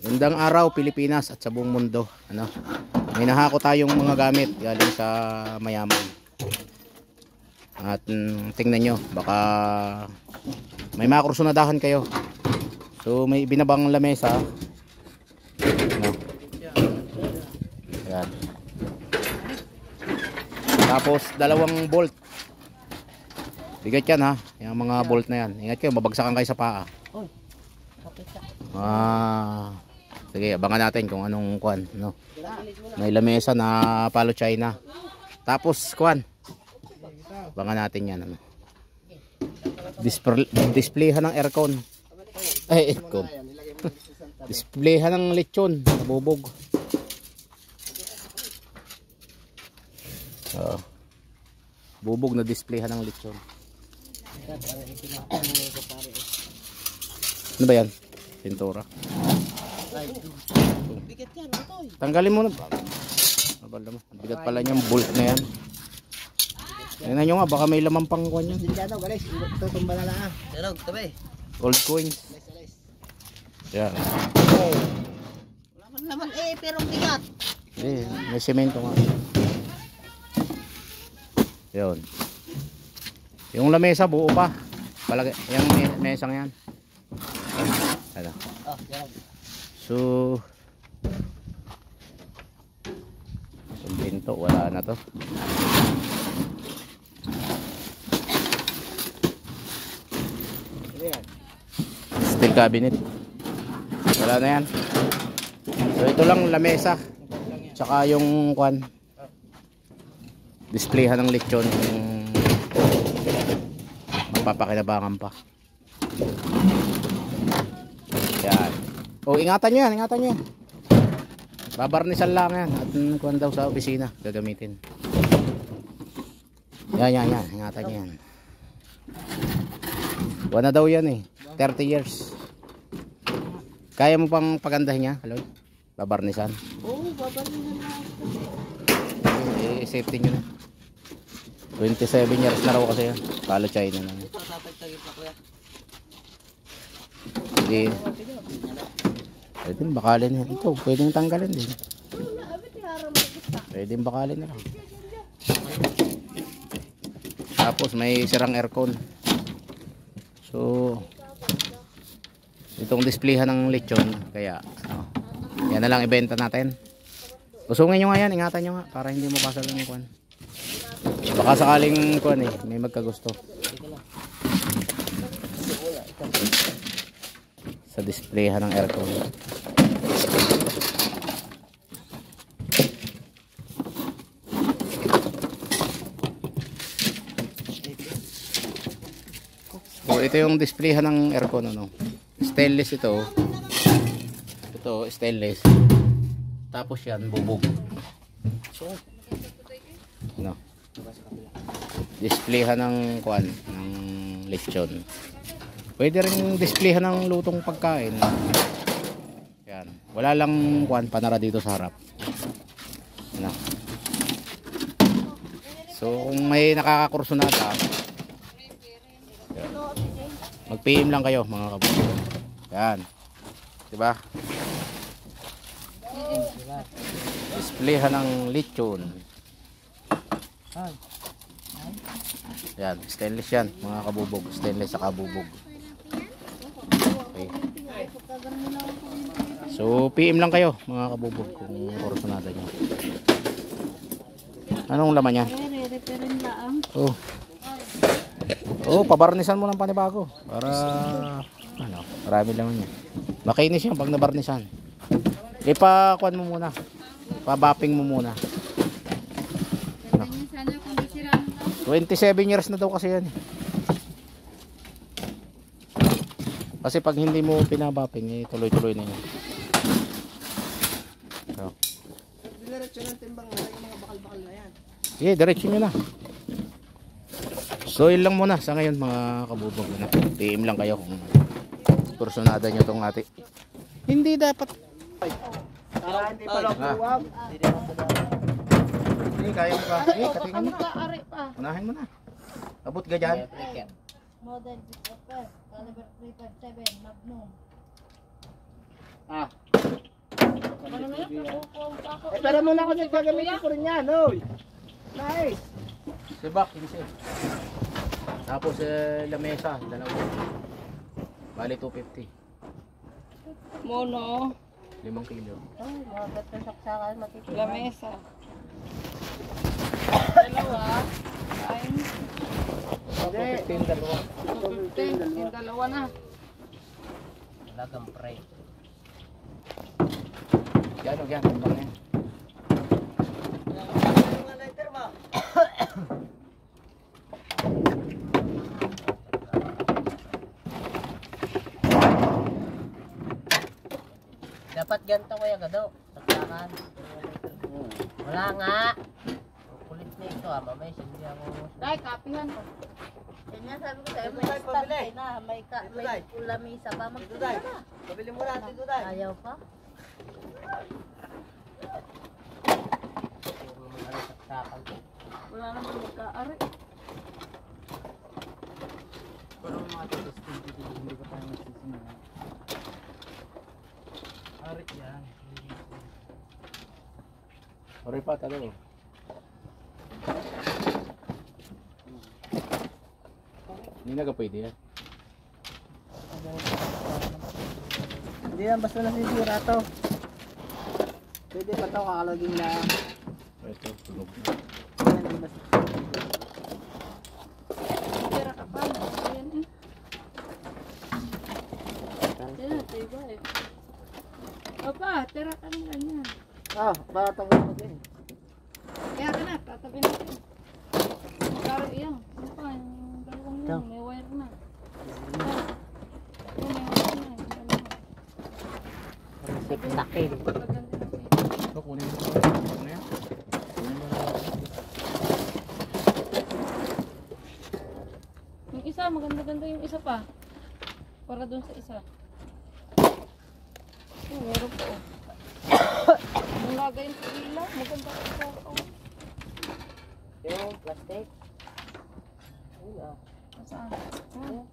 Gandang araw Pilipinas at sa buong mundo. Ano? May nahako tayong mga gamit galing sa mayaman. At tingnan nyo, baka may makursunadahan kayo. So may binabang lamesa. Ano? Ayan. Tapos dalawang bolt. Bigat yan ha, yung mga bolt na yan. Ingat kayo, mabagsakan kayo sa paa. Sige, abangan natin kung anong kuan, no. May lamesa na palo China. Tapos kuan. Abangan natin 'yan, ano. Displayhan ng aircon. Ay, aircon. Displayhan ng lechon, nabubog. Bubog na displayhan ng lechon. Ano ba 'yan? Pintura. Tanggalin mo na. Bigat pala niyang bolt na yan. Tingnan nyo nga, baka may laman pang kuwan yan. Old coins. Yan. Wala naman pero bigat. May semento nga. Yun. Yung lamesa buo pa. Palagay, yung mesang yan. Ano? So yung pinto wala na to. Steel cabinet wala na yan. So ito lang lamesa tsaka yung kwan displayhan ng lechon yung magpapakinabangan pa. Yan. Oh, ingatan nyo yan, ingatan nyo yan. Babarnisan lang yan. At kuhan daw sa opisina, gagamitin. Yan, ingatan nyo yan. Buwan na daw yan eh, 30 years. Kaya mo pang pagandahin niya, hello? Babarnisan? Oo, babarnisan na. I-safety nyo na. 27 years na raw kasi yan. Palo China na. Hindi. Pwedeng bakalin yan. Ito, pwedeng tanggalin din. Pwedeng bakalin na lang. Tapos may sirang aircon. So, itong displayhan ng lechon. Kaya, yan na lang ibenta natin. Usungin nyo nga yan, ingatan nyo nga. Para hindi mo pasal ng kuwan. Baka sakaling kuwan eh, may magkagusto. Sa displayhan ng aircon. So ito yung displayhan ng aircon, ano. Stainless ito. Ito stainless. Tapos yan bubog. No. Displayhan ng kuan ng lechon. Pwede rin displayhan ng lutong pagkain. Yan. Wala lang kuan panara dito sa harap. Ano. So kung may nakakakursunada, mag-PM lang kayo mga kabubugan. Yan. Diba? Displayhan ng lechon. Yan, stainless yan mga kabubog. Stainless sa kabubog. Okay. So PM lang kayo mga kabubog kung kursunada nyo. Anong laman yan? Oh. Oh, pabarnisan mo ng panibago para ano, marami laman yan. Makinis yan pag nabarnisan. Ipa-kuan mo muna. Pa-bapping mo muna. Ano? 27 years na daw kasi yan. Kasi pag hindi mo pinabapping, eh, tuloy-tuloy na yan. So. Diretso ng timbang na yung mga bakal-bakal na yan. Sige, diretso nyo na. So yun lang muna sa ngayon mga kabubog. PM lang kayo kung kursunada nyo itong ate. Hindi dapat. Para hindi pa luwag. Hindi, kaya mo ka. Katingin mo. Unahin mo na. Abot ka dyan. Model Big Upper, caliber 357, Magnum. Ah. Pero muna ako dyan, gagamitin ko rin yan, oy. Nice. Sibak, 15. Tapos lamesa, dalawa. Bali 250. Mono. 5 kilo. Ay, magat na saksakan, matitira. Lamesa. Dalawa. Ay. 250 dalawa. 250. Yung dalawa na. Lagang pre. Yan, yan. Timbang yan. Dapat ganito kuya gado. Saksakan. Wala nga. Kulit na ito ah, mamaya hindi ako. Dahil, kapihan ko. Yan nga sabi ko sa'yo, may stand na, may lamisa pa, magtulala na. Pabili mo na, Tito Day. Ayaw pa. Ano saksakan ko. Wala naman magkaari. Pero mga testing dito, hindi pa tayo magsisimula. Arit yan. Arit pa, talo. Hindi na ka pwede yan. Hindi yan, basta nasisira to. Pwede pa to, kakalaging na. Ito, tulog. Hindi basta. Tira ka pa. Ayan eh. Tira, tiba eh. Opa, tira ka ng ganyan. Ah, batang mo din. Kaya ka na, tatabi natin. Klaro iyan. Ano pa, yung dalawang Ito. yun, may wire na. Ah. Yun, may wire na. Yung dalawa. Sakil. Maganda na siya. Ito, kunin mo. Ano yan? Kunin mo na. Yung isa, maganda-ganda yung isa pa. Para dun sa isa. Oh, meron po. Yung lagay yung ilaw, maganda ka sa ako. Yung plastic. Ayun ah. Saan? Ah,